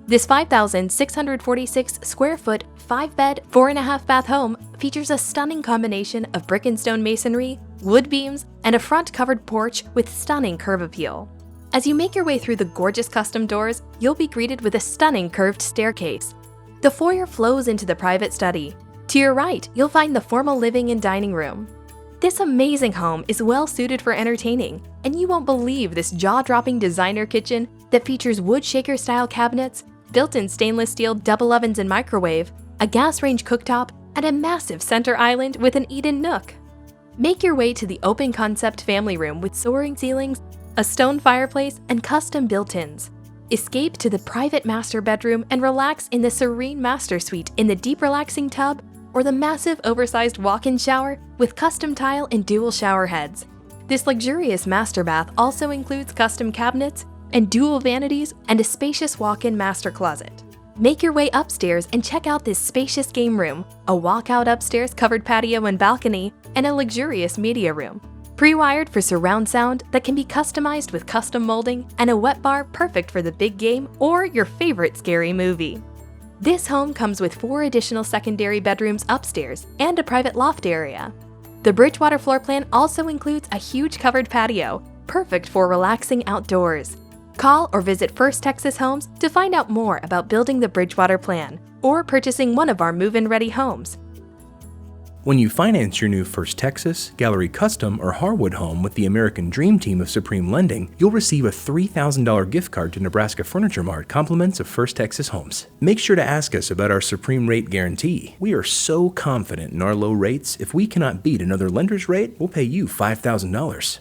This 5,646 square foot, 5-bed, 4.5-bath home features a stunning combination of brick and stone masonry, wood beams, and a front covered porch with stunning curb appeal. As you make your way through the gorgeous custom doors, you'll be greeted with a stunning curved staircase. The foyer flows into the private study. To your right, you'll find the formal living and dining room. This amazing home is well suited for entertaining, and you won't believe this jaw-dropping designer kitchen that features wood shaker-style cabinets, built-in stainless steel double ovens and microwave, a gas range cooktop, and a massive center island with an eat-in nook. Make your way to the open-concept family room with soaring ceilings, a stone fireplace, and custom built-ins. Escape to the private master bedroom and relax in the serene master suite in the deep relaxing tub or the massive oversized walk-in shower with custom tile and dual shower heads. This luxurious master bath also includes custom cabinets and dual vanities and a spacious walk-in master closet. Make your way upstairs and check out this spacious game room, a walkout upstairs covered patio and balcony, and a luxurious media room. Pre-wired for surround sound that can be customized with custom molding and a wet bar perfect for the big game or your favorite scary movie. This home comes with 4 additional secondary bedrooms upstairs and a private loft area. The Bridgewater floor plan also includes a huge covered patio, perfect for relaxing outdoors. Call or visit First Texas Homes to find out more about building the Bridgewater plan or purchasing one of our move-in ready homes. When you finance your new First Texas, Gallery Custom, or Harwood home with the American Dream Team of Supreme Lending, you'll receive a $3,000 gift card to Nebraska Furniture Mart, compliments of First Texas Homes. Make sure to ask us about our Supreme Rate Guarantee. We are so confident in our low rates, if we cannot beat another lender's rate, we'll pay you $5,000.